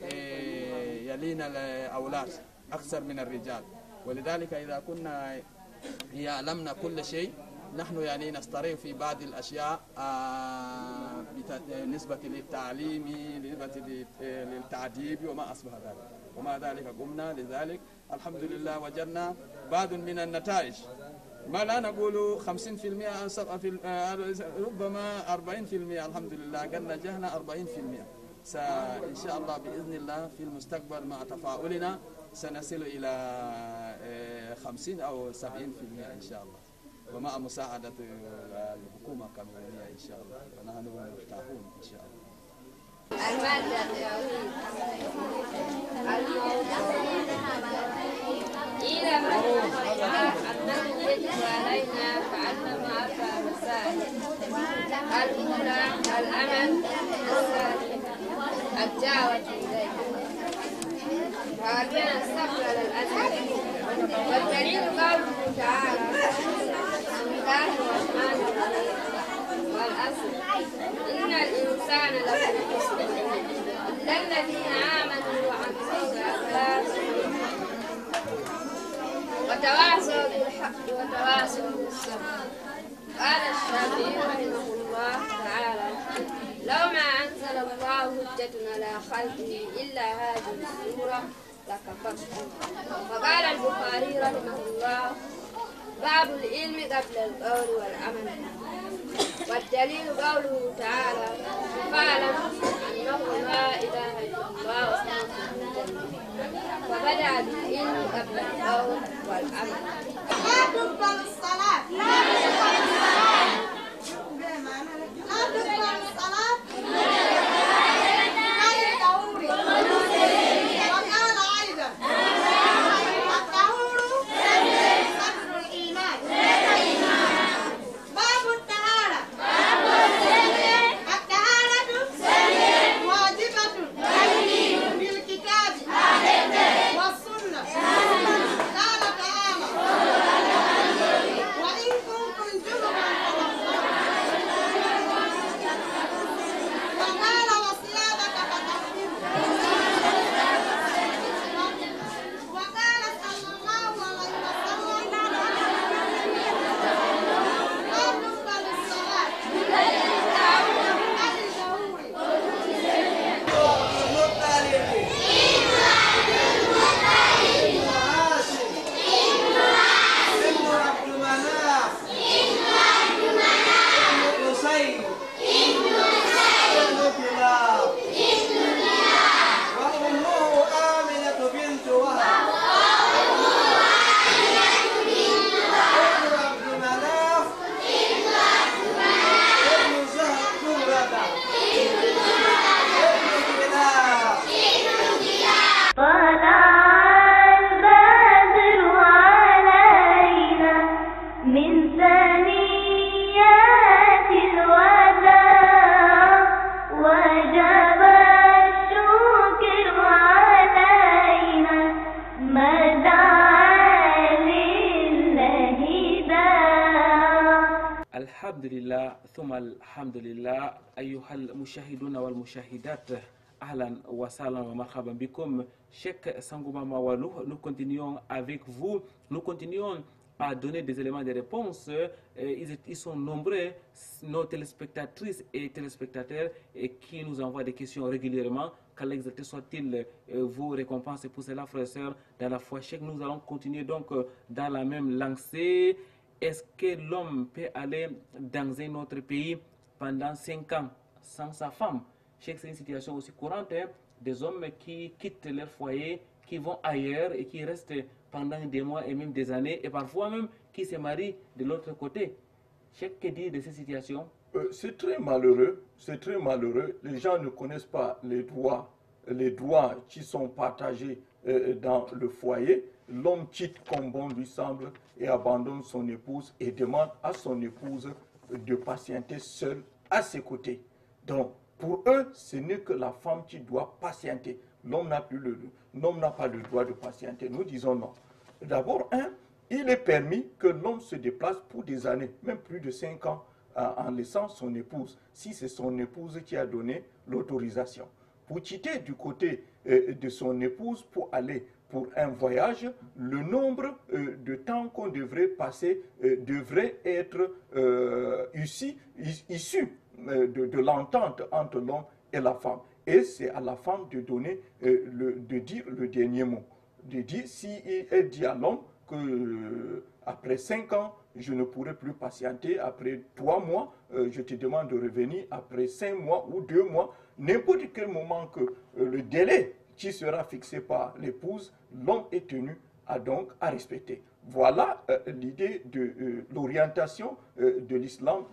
Speaker 5: يلين الأولاد أكثر من الرجال، ولذلك إذا كنا يعلمنا كل شيء نحن يعني نستريح في بعض الأشياء بالنسبة للتعليم، بالنسبة للتعذيب وما أصبح ذلك. ومع ذلك قمنا لذلك الحمد لله وجدنا بعض من النتائج، ما لا نقول 50% ربما 40%. الحمد لله قد نجحنا 40%. إن شاء الله بإذن الله في المستقبل مع تفاؤلنا سنصل إلى 50 أو 70% إن شاء الله، ومع مساعدة الحكومة الكاميرونية إن شاء الله، ونحن مرتاحون إن شاء الله.
Speaker 6: المادة إذا أنه يجب علينا تعلم 4 مسائل: الأولى الأمل، الثانية الدعوة إليه، الرابعة الصبر على الأذى. والدليل قوله تعالى: بسم الله الرحمن الرحيم والعصر إن الإنسان لفي خسر إلا الذين آمنوا وعملوا الصالحات وتواصوا بالحق وتواصوا بالصبر. قال الشافعي رحمه الله تعالى: لو ما أنزل الله حجة على خلقه إلا هذه السورة لكفرت. وقال البخاري رحمه الله: باب العلم قبل القول والعمل. والدليل قوله تعالى: فاعلم أنه لا إله إلا الله واستغفر لذنبك. فبدأ بالعلم قبل القول والعمل.
Speaker 7: لا تقبل الصلاة. لا تقبل الصلاة. لا تقبل الصلاة. غير طهور. وقال أيضا: الطهور صدر الإيمان. باب الطهارة. الطهارة واجبة بالكتاب والسنة. قال تعالى: وإن كنتم جنبا وقال: وثيابك فطهر. وقال صلى الله عليه وسلم: لا تقبل الصلاة غير
Speaker 3: طلع البدر علينا من ثنيات الوداع وجب الشكر علينا ما دعا لله داع.
Speaker 1: الحمد لله ثم الحمد لله أيها المشاهدون والمشاهدات. Ahlan wa salam wa marhaban bikum. Cheikh Sangouma Mawalou, nous continuons avec vous. Nous continuons à donner des éléments de réponse. Ils sont nombreux, nos téléspectatrices et téléspectateurs, qui nous envoient des questions régulièrement. Qu'Allah exalté soit-il vous récompense pour cela, frères et sœurs, dans la foi. Cheikh, nous allons continuer donc dans la même lancée. Est-ce que l'homme peut aller dans un autre pays pendant 5 ans sans sa femme? C'est une situation aussi courante, hein, des hommes qui quittent leur foyer, qui vont ailleurs et qui restent pendant des mois et même des années, et parfois même qui se marient de l'autre côté. Que dire de ces situations?
Speaker 4: C'est très malheureux, c'est très malheureux. Les gens ne connaissent pas les droits qui sont partagés dans le foyer. L'homme quitte comme bon lui semble et abandonne son épouse et demande à son épouse de patienter seule à ses côtés. Donc, pour eux, ce n'est que la femme qui doit patienter. L'homme n'a pas le droit de patienter. Nous disons non. D'abord, il est permis que l'homme se déplace pour des années, même plus de 5 ans, en laissant son épouse, si c'est son épouse qui a donné l'autorisation. Pour quitter du côté de son épouse pour aller pour un voyage, le nombre de temps qu'on devrait passer devrait être issu de l'entente entre l'homme et la femme. Et c'est à la femme de donner, de dire le dernier mot. De dire, si elle dit à l'homme que après 5 ans, je ne pourrai plus patienter, après 3 mois, je te demande de revenir, après 5 mois ou 2 mois, n'importe quel moment que le délai qui sera fixé par l'épouse, l'homme est tenu à respecter. Voilà l'idée de l'orientation de l'islam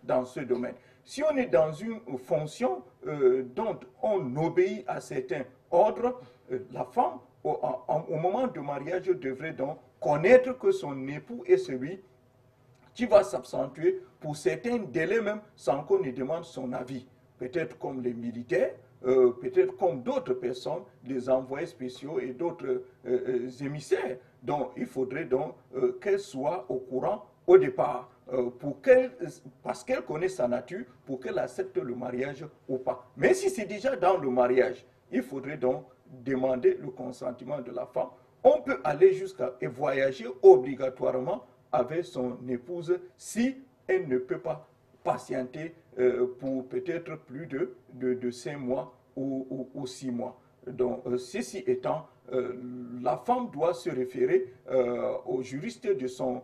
Speaker 4: dans ce domaine. Si on est dans une fonction dont on obéit à certains ordres, la femme, au moment du mariage, devrait donc connaître que son époux est celui qui va s'absentuer pour certains délais même sans qu'on ne demande son avis. Peut-être comme les militaires, peut-être comme d'autres personnes, des envoyés spéciaux et d'autres émissaires. Donc il faudrait donc qu'elle soit au courant au départ, parce qu'elle connaît sa nature, pour qu'elle accepte le mariage ou pas. Mais si c'est déjà dans le mariage, il faudrait donc demander le consentement de la femme. On peut aller jusqu'à et voyager obligatoirement avec son épouse si elle ne peut pas patienter pour peut-être plus de 5 mois ou 6 mois. Donc, ceci étant, la femme doit se référer au juriste de son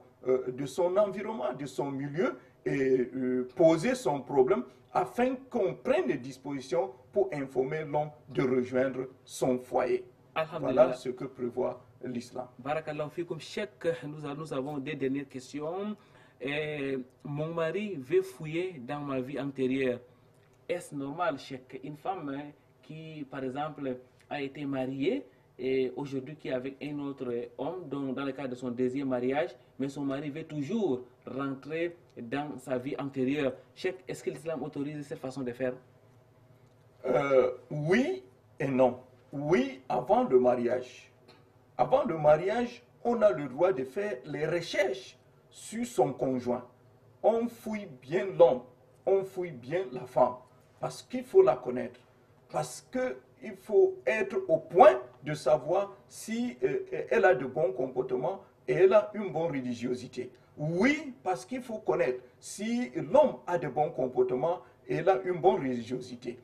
Speaker 4: environnement, de son milieu, et poser son problème afin qu'on prenne des dispositions pour informer l'homme de rejoindre son foyer. Voilà ce que prévoit l'islam.
Speaker 1: Barakallahu fikum, Cheikh, nous avons des dernières questions. Mon mari veut fouiller dans ma vie antérieure. Est-ce normal, Cheikh, une femme qui, par exemple, a été mariée et aujourd'hui qui est avec un autre homme dans le cadre de son deuxième mariage, mais son mari veut toujours rentrer dans sa vie antérieure. Cheikh, est-ce que l'islam autorise cette façon de faire?
Speaker 4: Oui et non. Oui, avant le mariage. Avant le mariage, on a le droit de faire les recherches sur son conjoint. On fouille bien l'homme, on fouille bien la femme, parce qu'il faut la connaître, parce qu'il faut être au point de savoir si elle a de bons comportements et elle a une bonne religiosité. Oui, parce qu'il faut connaître si l'homme a de bons comportements et elle a une bonne religiosité.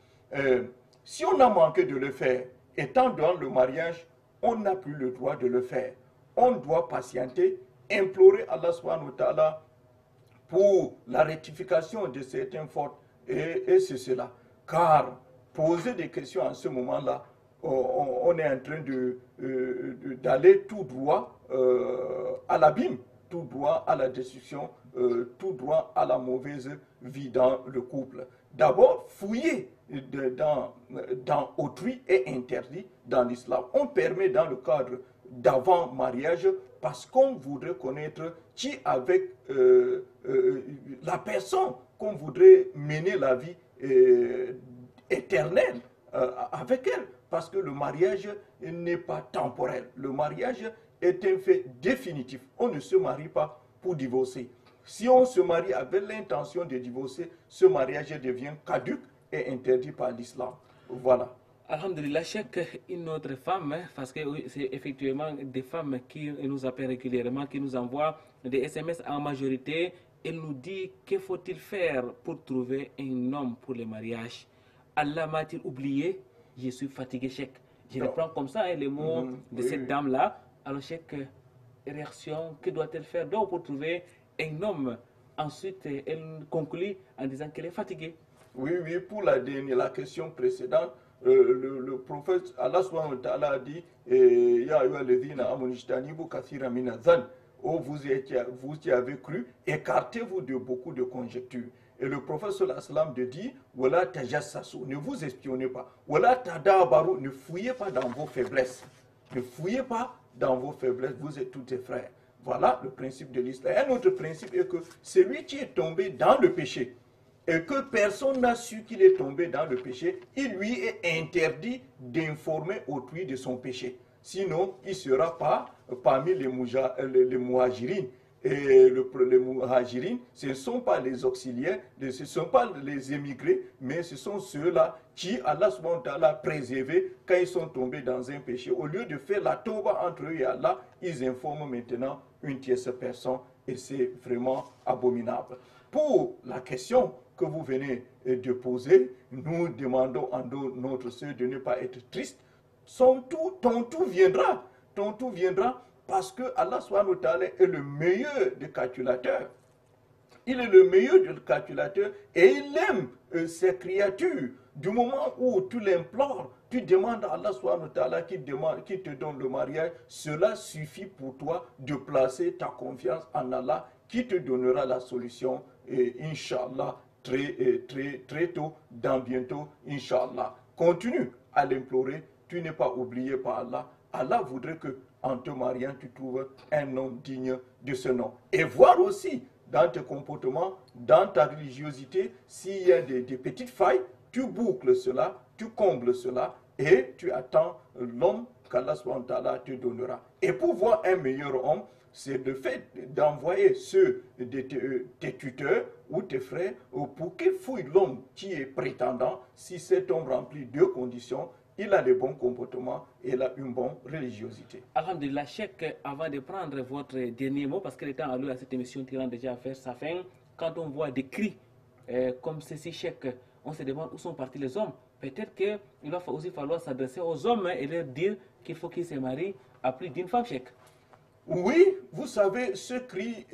Speaker 4: Si on a manqué de le faire, étant dans le mariage, on n'a plus le droit de le faire. On doit patienter, implorer Allah subhanahu wa ta'ala pour la rectification de certaines fautes, et c'est cela. Car poser des questions en ce moment-là, on est en train d'aller tout droit à l'abîme, tout droit à la destruction, tout droit à la mauvaise vie dans le couple. D'abord, fouiller dans autrui est interdit dans l'islam. On permet dans le cadre d'avant-mariage parce qu'on voudrait connaître qui avec la personne qu'on voudrait mener la vie éternelle avec elle. Parce que le mariage n'est pas temporel. Le mariage est un fait définitif. On ne se marie pas pour divorcer. Si on se marie avec l'intention de divorcer, ce mariage devient caduc et interdit par l'islam. Voilà.
Speaker 1: Alhamdulillah, Cheikh, une autre femme, parce que c'est effectivement des femmes qui nous appellent régulièrement, qui nous envoient des SMS en majorité. Elle nous dit que faut-il faire pour trouver un homme pour le mariage. Allah m'a-t-il oublié? Je suis fatigué, Cheikh. Je reprends comme ça les mots de cette dame-là. Alors, Cheikh, réaction, que doit-elle faire donc pour trouver un homme? Ensuite, elle conclut en disant qu'elle est fatiguée.
Speaker 4: Oui, pour la question précédente, le prophète Allah subhanahu wa ta'ala a dit Ya ayyuhalladhina amanu ijtanibu kathiran minadh-dhann. Oh, vous qui avez cru, écartez-vous de beaucoup de conjectures. Et le prophète sallallahu alayhi wa sallam de dit Wala tajassasu, ne vous espionnez pas. Wala tadabaru, ne fouillez pas dans vos faiblesses. Ne fouillez pas dans vos faiblesses, vous êtes tous des frères. Voilà le principe de l'islam. Un autre principe est que celui qui est tombé dans le péché et que personne n'a su qu'il est tombé dans le péché, il lui est interdit d'informer autrui de son péché. Sinon, il ne sera pas parmi les muhajirines. Et les muhajirines, ce ne sont pas les auxiliaires, ce ne sont pas les émigrés, mais ce sont ceux-là qui, Allah subhanahu wa ta'ala, a préservé quand ils sont tombés dans un péché. Au lieu de faire la tauba entre eux et Allah, ils informent maintenant une tierce personne et c'est vraiment abominable. Pour la question que vous venez de poser, nous demandons à notre sœur de ne pas être triste. Ton tout viendra. Ton tout viendra parce que Allah subhanahu wa ta'ala est le meilleur des calculateurs. Il est le meilleur des calculateurs et il aime ses créatures. Du moment où tu l'implores, tu demandes à Allah subhanahu wa ta'ala qui te donne le mariage, cela suffit pour toi de placer ta confiance en Allah qui te donnera la solution, Inch'Allah, très tôt, dans bientôt, Inch'Allah. Continue à l'implorer, tu n'es pas oublié par Allah. Allah voudrait que, en te mariant, tu trouves un homme digne de ce nom. Et voir aussi, dans tes comportements, dans ta religiosité, s'il y a des petites failles, tu boucles cela, tu combles cela, et tu attends l'homme qu'Allah subhanahu wa ta'ala te donnera. Et pour voir un meilleur homme, c'est le fait d'envoyer ceux de tes tuteurs ou tes frères pour qu'ils fouillent l'homme qui est prétendant. Si cet homme remplit deux conditions, il a les bons comportements et il a une bonne religiosité.
Speaker 1: Alhamdulillah, Cheikh, avant de prendre votre dernier mot, parce que le temps alloué à cette émission tirant déjà vers sa fin, quand on voit des cris comme ceci, Cheikh, on se demande où sont partis les hommes. Peut-être qu'il va aussi falloir s'adresser aux hommes et leur dire qu'il faut qu'ils se marient à plus d'une femme, Cheikh.
Speaker 4: Oui, vous savez, ce cri,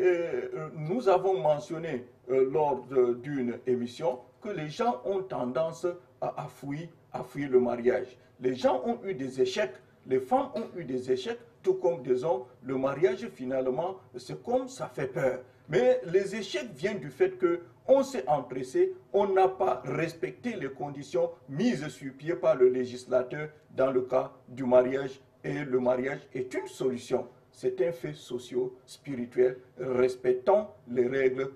Speaker 4: nous avons mentionné lors d'une émission que les gens ont tendance à fuir le mariage. Les gens ont eu des échecs, les femmes ont eu des échecs, tout comme des hommes. Le mariage, finalement, c'est comme ça fait peur. Mais les échecs viennent du fait qu'on s'est empressé, on n'a pas respecté les conditions mises sur pied par le législateur dans le cas du mariage. Et le mariage est une solution. C'est un fait socio-spirituel. Respectons les règles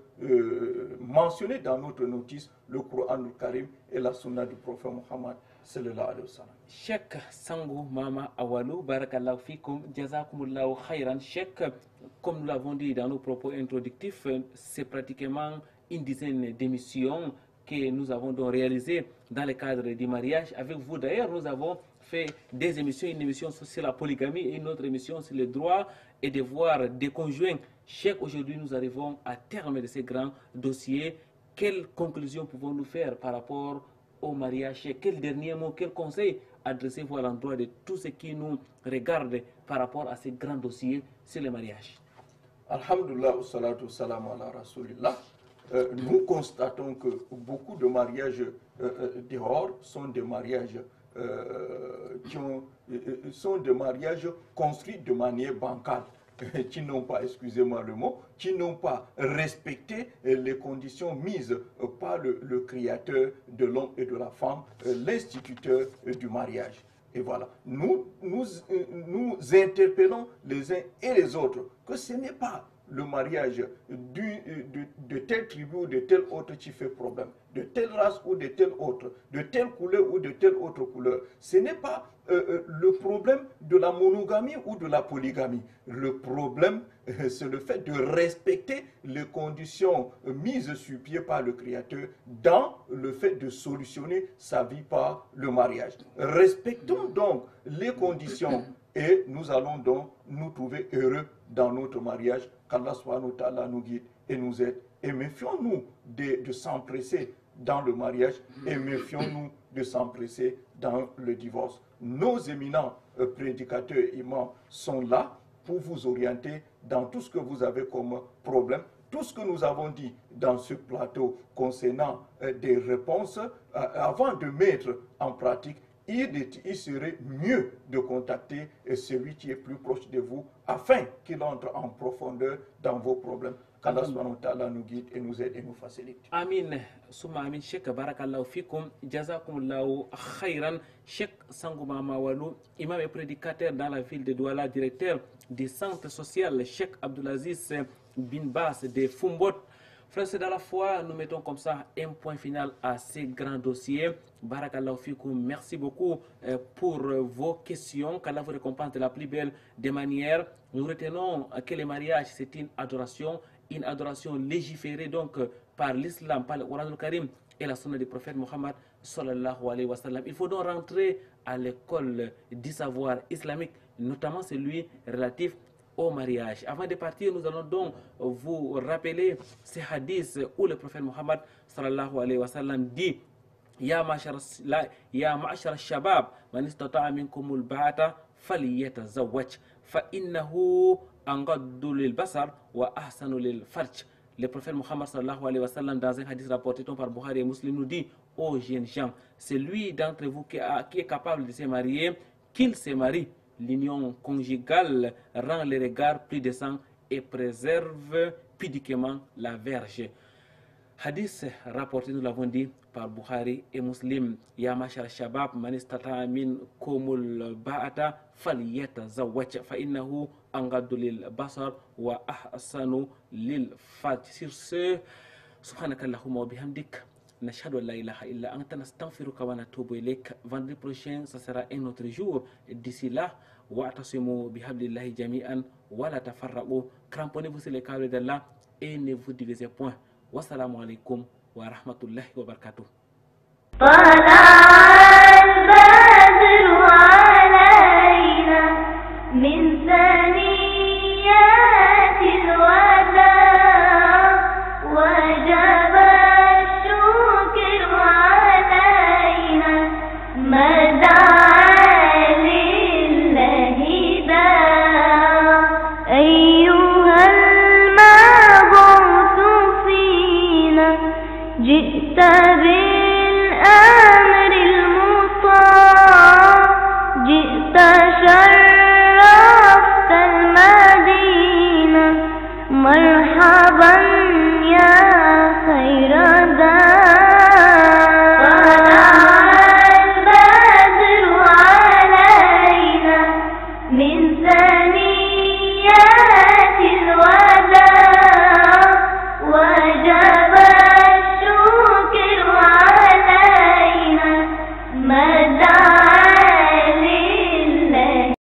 Speaker 4: mentionnées dans notre notice, le Coran al-Karim et la Sunna du prophète Mohammed sallallahu alayhi wa sallam.
Speaker 1: Cheikh Sangou Mama Awalou, barakallahu fikoum, jazakumullahu khayran. Cheikh, comme nous l'avons dit dans nos propos introductifs, c'est pratiquement une dizaine d'émissions que nous avons donc réalisées dans le cadre du mariage. Avec vous d'ailleurs, nous avons fait des émissions, une émission sur la polygamie et une autre émission sur les droits et devoirs des conjoints. Cheikh, aujourd'hui nous arrivons à terme de ces grands dossiers. Quelles conclusions pouvons-nous faire par rapport au mariage? Quel dernier mot, quel conseil adressez-vous à l'endroit de tous ceux qui nous regardent par rapport à ces grands dossiers sur le mariage?
Speaker 4: Alhamdulillah, wassalatu wassalamu ala rasulillah. Nous constatons que beaucoup de mariages dehors sont des mariages sont des mariages construits de manière bancale, qui n'ont pas, excusez-moi le mot, qui n'ont pas respecté les conditions mises par le créateur de l'homme et de la femme, l'instituteur du mariage. Et voilà, nous interpellons les uns et les autres que ce n'est pas le mariage de telle tribu ou de telle autre qui fait problème, de telle race ou de telle autre, de telle couleur ou de telle autre couleur. Ce n'est pas le problème de la monogamie ou de la polygamie. Le problème, c'est le fait de respecter les conditions mises sur pied par le Créateur dans le fait de solutionner sa vie par le mariage. Respectons donc les conditions et nous allons donc nous trouver heureux dans notre mariage. Qu'Allah subhanahu wa ta'ala nous guide et nous aide. Et méfions-nous de s'empresser dans le mariage et méfions-nous de s'empresser dans le divorce. Nos éminents prédicateurs imams sont là pour vous orienter dans tout ce que vous avez comme problème. Tout ce que nous avons dit dans ce plateau concernant des réponses, avant de mettre en pratique, il serait mieux de contacter celui qui est plus proche de vous afin qu'il entre en profondeur dans vos problèmes. Qu'Allah subhanahu wa ta'ala nous guide et nous aide et nous facilite.
Speaker 1: Amin. Souma amin. Cheikh barakallahu fikum. Jazakumullahu khayran. Cheikh Sangou Mama Awalou, imam et prédicateur dans la ville de Douala, directeur du centre social Cheikh Abdulaziz bin Bas de Fumbot. Frères, c'est dans la foi, nous mettons comme ça un point final à ces grands dossiers. Barakallahu fikoum, merci beaucoup pour vos questions. Qu'Allah vous récompense de la plus belle des manières. Nous retenons que le mariage, c'est une adoration légiférée donc par l'islam, par le Coran al-Karim et la sunna du prophète Mohammed sallallahu alayhi wa sallam. Il faut donc rentrer à l'école du savoir islamique, notamment celui relatif au mariage. Avant de partir, nous allons donc vous rappeler ces hadiths où le prophète Mohammed sallallahu alayhi wa sallam dit: Ya ma'ashar shabab, man istata'a minkumul ba'ata falyatazawwaj fa innahu anghaddu lil basar wa ahsanu lil farj. Le prophète Mohammed sallallahu alayhi wa sallam, dans un hadith rapporté par Bukhari et Muslim, nous dit: ô jeunes gens, celui d'entre vous qui est capable de se marier, qu'il se marie. L'union conjugale rend les regards plus décents et préserve pudiquement la verge. Hadith rapporté, nous l'avons dit, par Bukhari et Muslim. Ya mashar shabab, man istata'a minkumul ba'ata falyatazawwaj fa innahu anghaddu lil basar wa ahsanu lil farj. Sur ce, subhanakallahumma wa bihamdik, nashhadu an la ilaha illa anta, nastaghfiruka wa natubu ilayk. Vendredi prochain, ça sera un autre jour. D'ici là, wa'tasimu bihablillahi jami'an wa la tafarraqu. Cramponnez-vous sur les câbles d'Allah et ne vous divisez point. Wassalamu alaikum wa rahmatullahi wa barakatuh.